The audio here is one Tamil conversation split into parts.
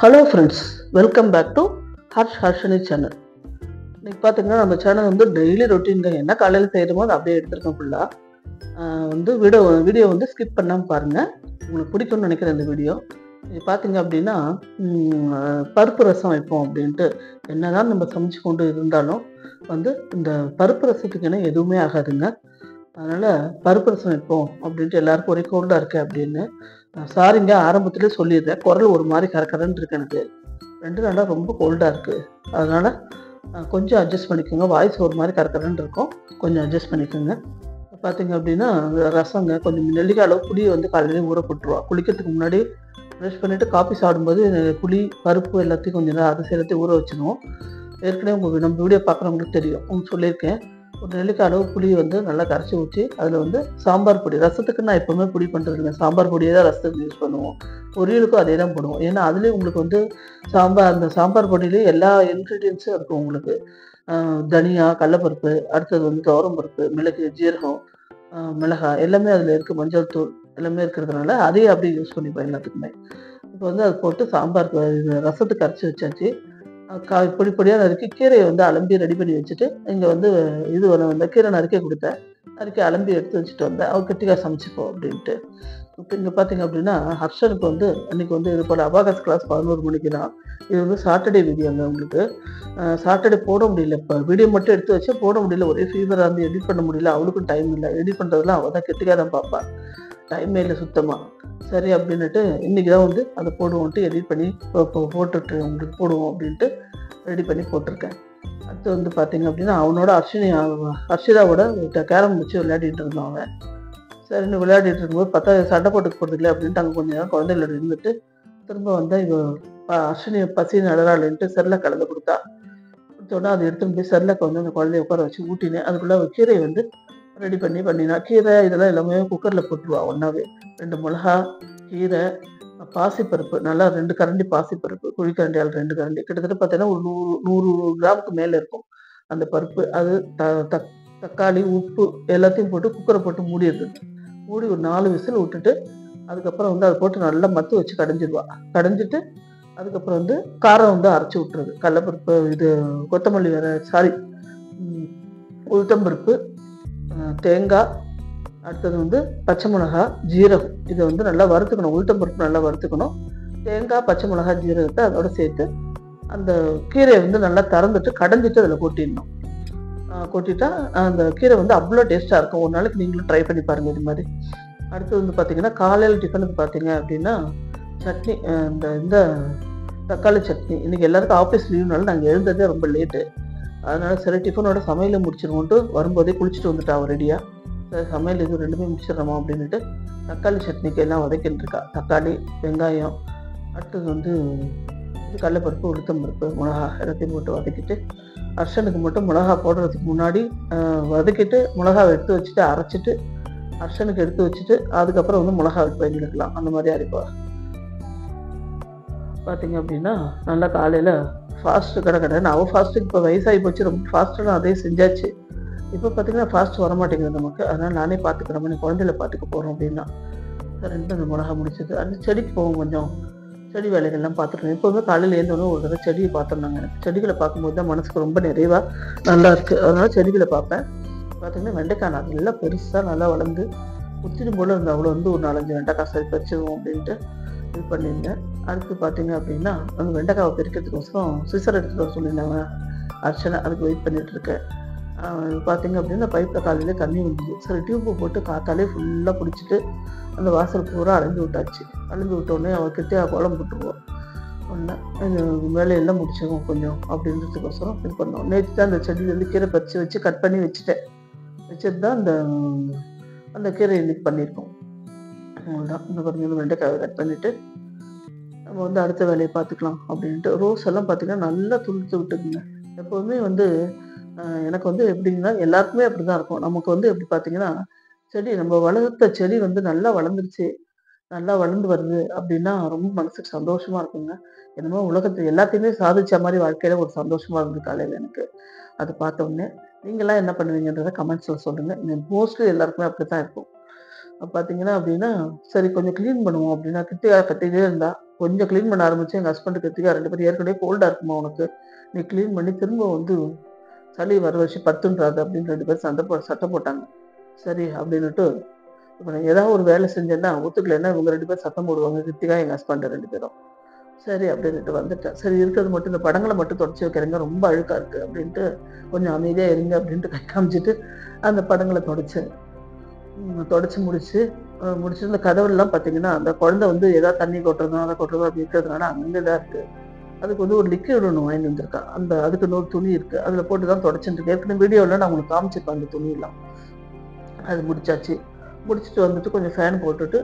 Hello friends, welcome back to Harshini channel. இன்னைக்கு பார்த்தீங்கன்னா நம்ம சேனல் வந்து டெய்லி ரொட்டீன் என்ன காலையில் செய்கிறோமோ அதை அப்படியே எடுத்துருக்கோம் ஃபுல்லாக. வந்து வீடியோ வந்து ஸ்கிப் பண்ணாமல் பாருங்கள், உங்களுக்கு பிடிக்கும்னு நினைக்கிறேன் இந்த வீடியோ. இது பார்த்தீங்க அப்படின்னா பருப்பு ரசம் வைப்போம் அப்படின்ட்டு. என்னதான் நம்ம சமைச்சு கொண்டு இருந்தாலும் வந்து இந்த பருப்பு ரசத்துக்குன்னு எதுவுமே ஆகாதுங்க. அதனால் பருப்பு ரசம் வைப்போம் அப்படின்ட்டு எல்லாருக்கும் ஒரே கோல்டாக இருக்குது அப்படின்னு. சாரிங்க, ஆரம்பத்திலே சொல்லிடுறேன், குரல் ஒரு மாதிரி கரகரன்னு இருக்கு. எனக்கு 2 நாளாக ரொம்ப கோல்டாக இருக்குது. அதனால் கொஞ்சம் அட்ஜஸ்ட் பண்ணிக்கோங்க. வாய்ஸ் ஒரு மாதிரி கரகரன்னு இருக்கும், கொஞ்சம் அட்ஜஸ்ட் பண்ணிக்கோங்க. பார்த்தீங்க அப்படின்னா ரசங்க கொஞ்சம் நெல்லிக்காய் அளவு புளியை வந்து காலையிலே ஊற போட்டுருவா. குளிக்கிறதுக்கு முன்னாடி ப்ரெஷ் பண்ணிவிட்டு காஃபி சாப்பிடும்போது புளி பருப்பு எல்லாத்தையும் கொஞ்சம் அரிசி எல்லாத்தையும் ஊற வச்சுருவோம். ஏற்கனவே நம்ம வீடியோ பார்க்குறவங்களுக்கு தெரியும், சொல்லியிருக்கேன். ஒரு நெல்லிக்காய் அளவு புளி வந்து நல்லா கரைச்சி ஊற்றி அதில் வந்து சாம்பார் பொடி, ரசத்துக்கு நான் எப்போவுமே பொடி பண்ணுறது இல்லை, சாம்பார் பொடியே தான் ரசத்துக்கு யூஸ் பண்ணுவோம். பொரியலுக்கும் அதே தான் போடுவோம். ஏன்னா அதுலேயே உங்களுக்கு வந்து அந்த சாம்பார் பொடியிலே எல்லா இன்க்ரீடியன்ஸும் இருக்கும் உங்களுக்கு. தனியா, கடலப்பருப்பு, அடுத்தது வந்து துவரம்பருப்பு, மிளகு, ஜீரகம், மிளகாய் எல்லாமே அதில் இருக்குது, மஞ்சள் தூள் எல்லாமே இருக்கிறதுனால அதையே அப்படியே யூஸ் பண்ணிப்போம் எல்லாத்துக்குமே. இப்போ வந்து அது போட்டு சாம்பார் ரசத்துக்கு கரைச்சி வச்சாச்சு. பொடி பொடியாக நறுக்கி கீரையை வந்து அலம்பி ரெடி பண்ணி வச்சுட்டு, இங்கே வந்து இந்த கீரை நறுக்கி கொடுத்தேன். நறுக்கி அலம்பி எடுத்து வச்சுட்டு வந்தேன். அவள் கெட்டிக்காய் சமைச்சிப்போம் அப்படின்ட்டு. இப்போ இங்கே பார்த்தீங்க அப்படின்னா ஹர்ஷனுக்கு வந்து அன்றைக்கி வந்து இது போல் அபாகஸ் கிளாஸ் 11 மணிக்கு தான். இது வந்து சாட்டர்டே வீடியோங்க உங்களுக்கு. சாட்டர்டே போட முடியல, இப்போ வீடியோ மட்டும் எடுத்து வச்சு போட முடியல, ஒரே ஃபீவராக இருந்து எடிட் பண்ண முடியல. அவளுக்கும் டைம் இல்லை, எடிட் பண்ணுறதுலாம் அவள் தான் கெட்டிக்காய் தான் பார்ப்பாள், டைமே இல்லை சுத்தமாக. சரி அப்படின்னுட்டு இன்றைக்கி தான் வந்து அதை போடுவோன்ட்டு எடிட் பண்ணி போட்டுட்டு உங்களுக்கு போடுவோம் அப்படின்ட்டு ரெடி பண்ணி போட்டிருக்கேன். அடுத்து வந்து பார்த்தீங்க அப்படின்னா அவனோட ஹர்ஷிதாவோட கேரம் வச்சு விளையாடிட்டு இருந்தான் அவன். சரின்னு விளையாடிட்டு இருக்கும்போது பார்த்தா சண்டை போட்டுக்கு போகிறதுல அப்படின்ட்டு அங்கே கொஞ்சம் நேரம் குழந்தைகளோட இருந்துட்டு திரும்ப வந்தால் இவ அர்ஷினி பசி நடராளுன்ட்டு செல்லை கலந்து கொடுத்தோன்னா அதை எடுத்துன்னு போய் செல்லுக்கு வந்து அந்த குழந்தைய உட்கார வச்சு ஊட்டினேன். அதுக்குள்ளே கீரையை வந்து ரெடி பண்ணினா கீரை இதெல்லாம் எல்லாமே குக்கரில் போட்டுருவா ஒன்றாவே. 2 மிளகா, கீரை, பாசிப்பருப்பு, நல்லா 2 கரண்டி பாசிப்பருப்பு, குழிக்கரண்டியால் 2 கரண்டி, கிட்டத்தட்ட பார்த்தீங்கன்னா ஒரு 100 கிராமுக்கு மேலே இருக்கும் அந்த பருப்பு. அது தக்காளி, உப்பு எல்லாத்தையும் போட்டு குக்கரை போட்டு மூடிடுது. மூடி ஒரு 4 விசில் விட்டுட்டு அதுக்கப்புறம் வந்து அதை போட்டு நல்லா மத்து வச்சு கடைஞ்சிடுவா. கடைஞ்சிட்டு அதுக்கப்புறம் வந்து காரம் வந்து அரைச்சி விட்டுறது. கடலப்பருப்பு, இது கொத்தமல்லி உளுத்தம்பருப்பு, தேங்காய், அடுத்தது வந்து பச்சை மிளகா, ஜீரகம், இதை வந்து நல்லா வறுத்துக்கணும். உளுத்தம்பருப்பு நல்லா வறுத்துக்கணும். தேங்காய், பச்சை மிளகா, ஜீரகத்தை அதோட சேர்த்து அந்த கீரையை வந்து நல்லா திறந்துட்டு கடைஞ்சிட்டு அதில் கொட்டிடணும். கொட்டிட்டா அந்த கீரை வந்து அவ்வளோ டேஸ்ட்டாக இருக்கும். ஒரு நாளைக்கு நீங்களும் ட்ரை பண்ணி பாருங்கள் இது மாதிரி. அடுத்தது வந்து பார்த்தீங்கன்னா காலையில் டிஃபனுக்கு பார்த்தீங்க அப்படின்னா சட்னி, இந்த தக்காளி சட்னி. இன்றைக்கி எல்லாருக்கும் ஆஃபீஸ் லீவ்னால நாங்கள் எழுந்ததே ரொம்ப லேட்டு. அதனால் சரி டிஃபனோட சமையலை முடிச்சிருவோன்ட்டு வரும்போதே குளிச்சுட்டு வந்துட்டா அவள் ரெடியாக. சரி சமையல் இது 2மே முடிச்சிடறோமா அப்படின்ட்டு தக்காளி சட்னிக்கு எல்லாம் வதக்கிட்டு இருக்கா. தக்காளி, வெங்காயம், அடுத்தது வந்து இது கடலைப்பருப்பு, உளுத்தம்பருப்பு, மிளகா எல்லாத்தையும் போட்டு வதக்கிட்டு அர்ஷனுக்கு மட்டும் மிளகா போடுறதுக்கு முன்னாடி வதக்கிட்டு மிளகாவை எடுத்து வச்சுட்டு அரைச்சிட்டு அர்ஷனுக்கு எடுத்து வச்சுட்டு அதுக்கப்புறம் வந்து மிளகா பயன்படுத்தலாம், அந்த மாதிரி அரைப்பா. பார்த்தீங்க அப்படின்னா நல்லா காலையில் ஃபாஸ்ட்டு கடைன்னு அவள் ஃபாஸ்ட்டுக்கு இப்போ வயசாகி போச்சு, ரொம்ப ஃபாஸ்ட்டாக அதே செஞ்சாச்சு. இப்போ பார்த்தீங்கன்னா ஃபாஸ்ட் வரமாட்டேங்குது நமக்கு. அதனால் நானே பார்த்துக்கிறேன், நம்ம குழந்தையில பார்த்துக்க போகிறோம் அப்படின்னா சரின்ட்டு அந்த மிளகா முடிச்சது. அது செடிக்கு போவோம், கொஞ்சம் செடி வேலைகள்லாம் பார்த்துருக்கேன். எப்போவுமே காலையில் எழுந்தோன்னு ஒரு தடவை செடியை பார்த்துருந்தாங்க. எனக்கு செடிகளை பார்க்கும்போது தான் மனசுக்கு ரொம்ப நிறைவாக நல்லா இருக்குது. அதனால் செடிகளை பார்ப்பேன். பார்த்தீங்கன்னா வெண்டைக்காய் நல்லா பெருசாக நல்லா வளர்ந்து முத்திடும் போல் இருந்த அவ்வளோ வந்து ஒரு 4-5 வெண்டைக்காய் சரி பறிச்சிடுவோம் அப்படின்ட்டு இது பண்ணியிருந்தேன். அடுத்து பார்த்தீங்க அப்படின்னா அந்த வெண்டைக்காவை பறிக்கிறதுக்கோசரம் சிசர் எடுத்துகிட்டு வர சொல்லியிருந்தாங்க அர்ச்சனை, அதுக்கு வெயிட் பண்ணிகிட்ருக்கேன். பார்த்தீங்க அப்படின்னா பைப்பில் காலையிலே தண்ணி வந்துச்சு. சரி டியூப்பு போட்டு காத்தாலே ஃபுல்லாக பிடிச்சிட்டு அந்த வாசல் பூரா அலைஞ்சு விட்டாச்சு. அலைஞ்சு விட்டோடனே அவர்கிட்ட குழம்பு விட்டுருவோம். ஒன்று வேலையெல்லாம் முடிச்சிடுவோம் கொஞ்சம் அப்படின்றதுக்கோசரம் இது பண்ணோம். நேற்று தான் அந்த செடியிலேருந்து கீரை பறித்து வச்சு கட் பண்ணி வச்சுட்டு தான் அந்த கீரை இன்னைக்கு பண்ணியிருக்கோம். அவ்வளோதான். இந்த பாருங்க வெண்டைக்காவை கட் பண்ணிவிட்டு நம்ம வந்து அடுத்த வேலையை பார்த்துக்கலாம் அப்படின்ட்டு. ரோஸ் எல்லாம் பார்த்திங்கன்னா நல்லா துளுத்து விட்டுக்குங்க. எப்போவுமே வந்து எனக்கு வந்து எப்படின்னா எல்லாருக்குமே அப்படி தான் இருக்கும். நமக்கு வந்து எப்படி பார்த்தீங்கன்னா செடி, நம்ம வளர்த்த செடி வந்து நல்லா வளர்ந்துருச்சு, நல்லா வளர்ந்து வருது அப்படின்னா ரொம்ப மனசுக்கு சந்தோஷமாக இருக்குங்க. என்னமோ உலகத்தில் எல்லாத்தையுமே சாதிச்ச மாதிரி வாழ்க்கையில் ஒரு சந்தோஷமாக இருந்தது காலையில் எனக்கு அது பார்த்தோன்னே. நீங்களாம் என்ன பண்ணுவீங்கன்றதை கமெண்ட்ஸில் சொல்லுங்கள். மோஸ்ட்லி எல்லாருக்குமே அப்படி தான் இருக்கும். பார்த்தீங்கன்னா அப்படின்னா, சரி கொஞ்சம் கிளீன் பண்ணுவோம் அப்படின்னா, கிருத்திகா கத்திட்டே இருந்தா. கொஞ்சம் கிளீன் பண்ண ஆரம்பிச்சு எங்க ஹஸ்பண்ட் கிருத்திகா 2 பேரும் ஏற்கனவே கோல்டா இருக்குமா உனக்கு. நீ கிளீன் பண்ணி திரும்ப வந்து சளி வர வச்சு பத்துன்றாத அப்படின்னு 2 பேரும் சண்டை போட்டாங்க. சரி அப்படின்னுட்டு, இப்ப நான் ஏதாவது ஒரு வேலை செஞ்சேன்னா ஒத்துக்கலைன்னா இவங்க 2 பேரும் சத்தம் போடுவாங்க. கிருத்திகா எங்க ஹஸ்பண்ட் 2 பேரும். சரி அப்படின்னுட்டு வந்துட்டேன். சரி இருக்கிறது மட்டும் இந்த படங்கள மட்டும் தொடச்சு வைக்கிறேங்க. ரொம்ப அழுக்கா இருக்கு அப்படின்ட்டு, கொஞ்சம் அமைதியா இருங்க அப்படின்ட்டு கை காமிச்சுட்டு அந்த படங்கள தொடச்சேன். தொடச்சு முடிச்சு, முடிச்சுட்டு இந்த கதவுலலாம் பார்த்தீங்கன்னா, அந்த குழந்தை வந்து ஏதாவது தண்ணி கொட்டுறதும், அத கொட்டுறதும் அப்படி இருக்கிறதுனால அங்கங்க இதா இருக்கு. அதுக்கு வந்து ஒரு லிக்விட் ஒண்ணு வாங்கிட்டு வந்திருக்கா. அதுக்கு இன்னொரு துணி இருக்கு. அதுல போட்டு தான் தொடச்சுட்டு இருக்கேன். ஏற்கனவே வீடியோல நான் உங்களுக்கு காமிச்சிருப்பேன் அந்த துணியெல்லாம். அது முடிச்சாச்சு. முடிச்சுட்டு வந்துட்டு கொஞ்சம் ஃபேன் போட்டுட்டு,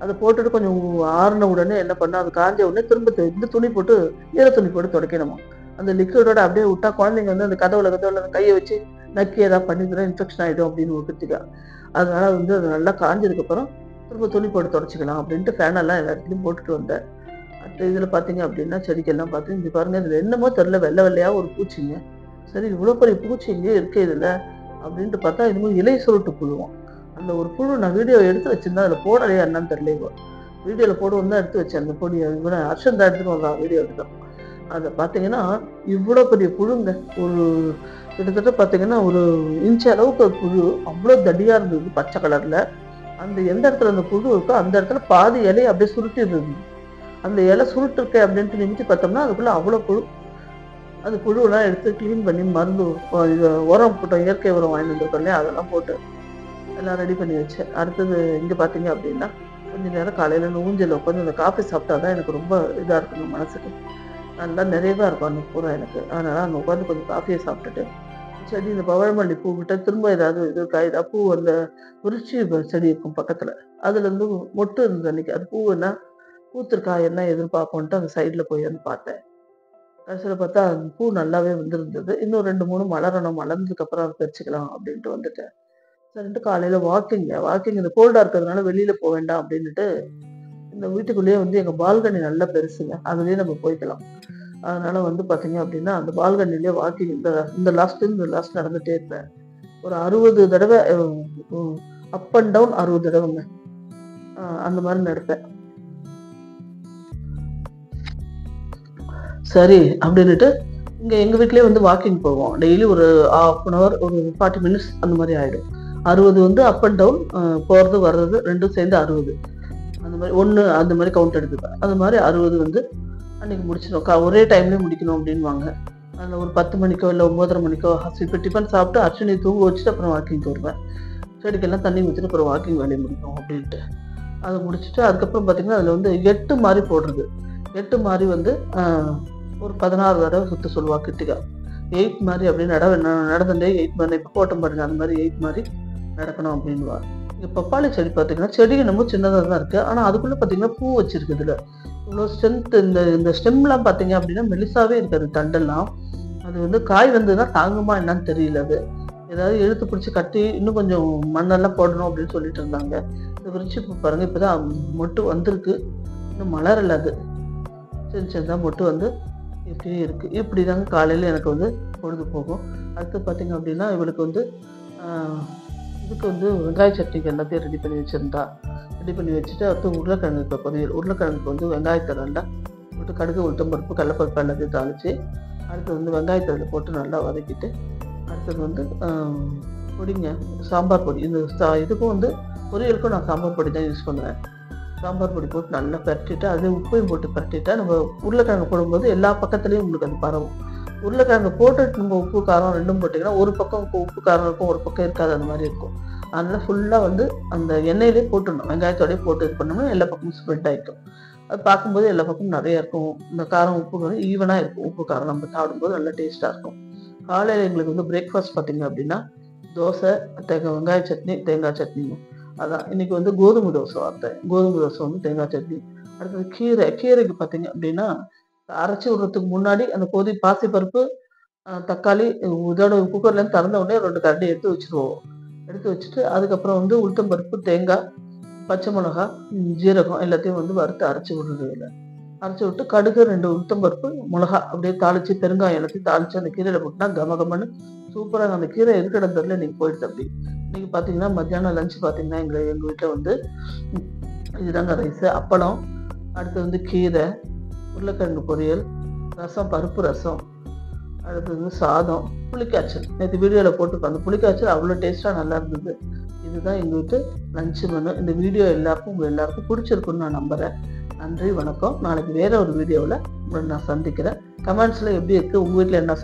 அத போட்டுட்டு கொஞ்சம் ஆறுன உடனே என்ன பண்ணேன், அது காஞ்ச உடனே திரும்ப இந்த துணி போட்டு ஈர துணி போட்டு துடைக்கணுமா. அந்த லிக்விடோட அப்படியே விட்டா குழந்தைங்க வந்து அந்த கதவுல கைய வச்சு நக்கி ஏதாவது பண்ணிதுன்னா இன்ஃபெக்ஷன் ஆயிடும் அப்படின்னு ஒரு கிருத்திகா. அதனால வந்து அது நல்லா காஞ்சதுக்கப்புறம் திரும்ப துணி போட்டு துடைச்சுக்கலாம் அப்படின்ட்டு ஃபேனெல்லாம் எல்லா இடத்துலயும் போட்டுட்டு வந்தேன். அடுத்த இதில பார்த்தீங்க அப்படின்னா, செடிக்கெல்லாம் பார்த்து இங்க பாருங்க இதில என்னமோ தெரியல வெள்ள வெள்ளையா ஒரு பூச்சிங்க. சரி இவ்வளோ பெரிய பூச்சி எங்கேயோ இருக்கே இதில அப்படின்ட்டு பார்த்தா என்னமோ இலை சுருட்டு புழுவாம். அந்த ஒரு புழு நான் வீடியோ எடுத்து வச்சிருந்தேன். அதில போடலையா என்னன்னு தெரியல இப்போ. வீடியோல போடுவோம் தான் எடுத்து வச்சேன் அந்த பொடிய. இவன ஹர்ஷன் தான் எடுத்துட்டு வந்தான் வீடியோ எடுத்தான். அத பார்த்தீங்கன்னா, இவ்வளோ பெரிய புழுங்க. ஒரு கிட்டத்தட்ட பார்த்தீங்கன்னா, ஒரு இன்ச் அளவுக்கு ஒரு புழு. அவ்வளோ தடியா இருந்தது பச்சை கலர்ல. அந்த எந்த இடத்துல அந்த புழு இருக்கோ, அந்த இடத்துல பாதி இலைய அப்படியே சுருட்டி இருந்தது. அந்த இலை சுருட்டிருக்கே அப்படின்ட்டு நிமித்தி பார்த்தோம்னா, அதுக்குள்ள அவ்வளோ புழு. அந்த புழுவெல்லாம் எடுத்து கிளீன் பண்ணி மருந்து இது உரம் போட்டோம். இயற்கை உரம் வாங்கிட்டு வந்திருக்கோம் இல்லையா? அதெல்லாம் போட்டு எல்லாம் ரெடி பண்ணி வச்சேன். அடுத்தது இங்க பார்த்தீங்க அப்படின்னா, கொஞ்ச நேரம் காலையில இந்த ஊஞ்சல்ல உட்காந்து அந்த காஃபி சாப்பிட்டா தான் எனக்கு ரொம்ப இதா இருக்குங்க மனசுக்கு. நல்லா நிறைவா இருக்கும் அன்னைக்கு பூரா எனக்கு. அதனால அங்க உட்காந்து கொஞ்சம் காஃபிய சாப்பிட்டுட்டு, சரி இந்த பவழமல்லி பூக்கிட்ட திரும்ப ஏதாவது இது இருக்கா? ஏதாவது பூ அந்த விருட்சி செடி இருக்கும் பக்கத்துல. அதுலேருந்து மொட்டு இருந்தது அன்னைக்கு. அது பூ என்ன பூத்திருக்கா என்ன ஏதுன்னு பார்ப்போன்ட்டு அந்த சைடுல போய் வந்து பார்த்தேன். கடைசியில பார்த்தா அந்த பூ நல்லாவே வந்திருந்தது. இன்னும் 2, 3 மலரணும். மலர்ந்ததுக்கு அப்புறம் அத பறிச்சுக்கலாம் அப்படின்ட்டு வந்துட்டேன். சரின்ட்டு காலையில வாக்கிங் இந்த கோல்டா இருக்கிறதுனால வெளியில போ வேண்டாம் அப்படின்னுட்டு, இந்த வீட்டுக்குள்ளேயே வந்து எங்க பால்கனி நல்லா பெருசுங்க. அதுலயே நம்ம போய்க்கலாம். அதனால வந்து பார்த்தீங்க அப்படின்னா, அந்த பால்கனிலயே வாக்கிங் இந்த இந்த லாஸ்ட்லேருந்து இந்த லாஸ்ட் நடந்துட்டே இருப்பேன். ஒரு 60 தடவ அப் அண்ட் டவுன் 60 தடவங்க. அந்த மாரி நடப்பேன். சரி அப்படின்னுட்டு, இங்க எங்க வீட்லயே வந்து வாக்கிங் போவோம். டெய்லி ஒரு 1/2 அன் ஹவர் ஒரு 40 மினிட்ஸ் அந்த மாரி ஆயிடும். 60 வந்து அப் அண்ட் டவுன் போறது, வர்றது 2ம் சேர்ந்து 60. அந்த மாரி 1 அந்த மாரி கவுண்ட் எடுத்துப்பேன். அந்த மாரி 60 வந்து அன்னைக்கு முடிச்சிடும். ஒரே டைம்லயே முடிக்கணும் அப்டின்னுவாங்க. அதில ஒரு 10 மணிக்கோ, இல்ல 9:30 மணிக்கோ இப்ப டிஃபன் சாப்பிட்டு அர்ச்சனைய தூங்க வச்சுட்டு அப்புறம் வாக்கிங்க்கு வருவேன். செடிக்கெல்லாம் தண்ணி ஊத்திட்டு அப்புறம் வாக்கிங் வேலைய முடிப்போம் அப்டின்ட்டு. அத முடிச்சுட்டு அதுக்கப்புறம் பார்த்தீங்கன்னா, அதில வந்து 8 மாரி போடுறது. 8 மாரி வந்து ஒரு 16 தடவ சுத்த சொல்லுவா கிருத்திகா. 8 மாரி அப்டியே நடந்துட்டே 8 மாரி இப்ப போட்டோம் பாருங்க. அந்த மாரி 8 மாரி நடக்கணும் அப்டின்னுவா. இங்க பப்பாளி செடி பார்த்தீங்கன்னா, செடி என்னமோ சின்னதா தான் இருக்கு. ஆனா அதுக்குள்ள பார்த்தீங்கன்னா, பூ வச்சிருக்கு இதுல. இவ்ளோ ஸ்ட்ரென்த் இந்த இந்த ஸ்டெம்லாம் பார்த்தீங்க அப்டின்னா, மெலிசாவே இருக்காது தண்டெல்லாம். அது வந்து காய் வந்ததுன்னா தாங்குமா என்னான்னு தெரியல அது. ஏதாவது இழுத்து பிடிச்சு கட்டி இன்னும் கொஞ்சம் மண்ணெல்லாம் போடணும் அப்டின்னு சொல்லிட்டு இருந்தாங்க. இந்த விருட்சி பூ பாருங்க இப்பதான் மொட்டு வந்திருக்கு. இன்னும் மலரல அது. சின்னதா மொட்டு வந்து இப்படியே இருக்கு. இப்படிதாங்க காலையில எனக்கு வந்து பொழுது போகும். அடுத்து பார்த்தீங்க அப்டின்னா, இவளுக்கு வந்து ஆ இதுக்கு வந்து வெங்காய சட்னிக்கு எல்லாத்தையும் ரெடி பண்ணி வச்சிருந்தா. ரெடி பண்ணி வச்சுட்டு அடுத்து உருளைக்கிழங்கு பொரியல். உருளைக்கிழங்குக்கு வந்து வெங்காயத்த நல்லா போட்டு கடுகு, உளுத்தம் பருப்பு, கடலப்பருப்பு எல்லாத்தையும் தாளிச்சு, அடுத்து வந்து வெங்காயத்த அதில போட்டு நல்லா வதக்கிட்டு, அடுத்தது வந்து பொடிங்க சாம்பார் பொடி. இந்த இதுக்கும் வந்து பொரியலுக்கும் நான் சாம்பார் பொடி தான் யூஸ் பண்ணுவேன். சாம்பார் பொடி போட்டு நல்லா பெரட்டிட்டு, அதிலே உப்பையும் போட்டு பெரட்டிட்டா, நம்ம உருளைக்கிழங்கு போடும்போது எல்லா பக்கத்துலயும் உங்களுக்கு அது பரவும். உருளைக்கிழங்கு போட்டுட்டு நம்ம உப்பு, காரம் 2ம் போட்டீங்கன்னா, ஒரு பக்கம் உப்பு, காரம் இருக்கும், ஒரு பக்கம் இருக்காது. அந்த மாரி இருக்கும். அதனால ஃபுல்லா வந்து அந்த எண்ணெயிலே போட்டுடணும். வெங்காயத்தோடயே போட்டு இது பண்ணோம்னா, எல்லா பக்கமும் ஸ்ப்ரெட் ஆயிக்கும். அது பார்க்கும்போது எல்லா பக்கமும் நெறைய இருக்கும். இந்த காரம், உப்பு வந்து ஈவனா இருக்கும். உப்பு, காரம் நம்ம சாப்பிடும்போது நல்லா டேஸ்ட்டா இருக்கும். காலையில எங்களுக்கு வந்து பிரேக்ஃபாஸ்ட் பார்த்தீங்க அப்படின்னா, தோசை, வெங்காய சட்னி, தேங்காய் சட்னிங்க. அதான் இன்னைக்கு வந்து கோதுமை தோசை வார்த்தேன். கோதுமை தோசை வந்து தேங்காய் சட்னி. அடுத்தது கீரைக்கு பார்த்தீங்க அப்படின்னா, அரைச்சு விடுறதுக்கு முன்னாடி அந்த பாசிப்பருப்பு, தக்காளி இதோட குக்கர்லேருந்து திறந்த உடனே 2 கரண்டி எடுத்து வச்சுருவோம். எடுத்து வச்சுட்டு, அதுக்கப்புறம் வந்து உளுத்தம் பருப்பு, தேங்காய், பச்சை மிளகா, ஜீரகம் எல்லாத்தையும் வந்து வறுத்து அரைச்சு விடுறது இதுல. அரைச்சு விட்டு கடுகு, 2 உளுத்தம் பருப்பு, மிளகா அப்படியே தாளிச்சு, பெருங்காயம் எல்லாத்தையும் தாளிச்சு அந்த கீரையில போட்டா கமகமன்னு சூப்பரா அந்த கீரை இருக்கிற இடத்துல இன்னைக்கு போயிடுது அப்படி. இன்றைக்கி பார்த்தீங்கன்னா மத்தியானம் லஞ்சு பார்த்தீங்கன்னா எங்கள் வீட்டில் வந்து இதுதாங்க ரைஸு, அப்பளம், அடுத்து வந்து கீரை, உருளைக்கிழங்கு பொரியல், ரசம், பருப்பு ரசம், அடுத்து வந்து சாதம், புளிக்காய்ச்சல். நேற்று வீடியோவில் போட்டுருக்கோம். அந்த புளிக்காய்ச்சல் அவ்வளோ டேஸ்ட்டாக நல்லா இருந்தது. இதுதான் எங்கள் வீட்டு லஞ்சு மெனு. இந்த வீடியோ உங்கள் எல்லாருக்கும் பிடிச்சிருக்குன்னு நான் நம்புகிறேன். நன்றி, வணக்கம். நாளைக்கு வேறு ஒரு வீடியோவில் உங்களை நான் சந்திக்கிறேன். கமெண்ட்ஸில் எப்படி இருக்குது, உங்கள் வீட்டில் என்ன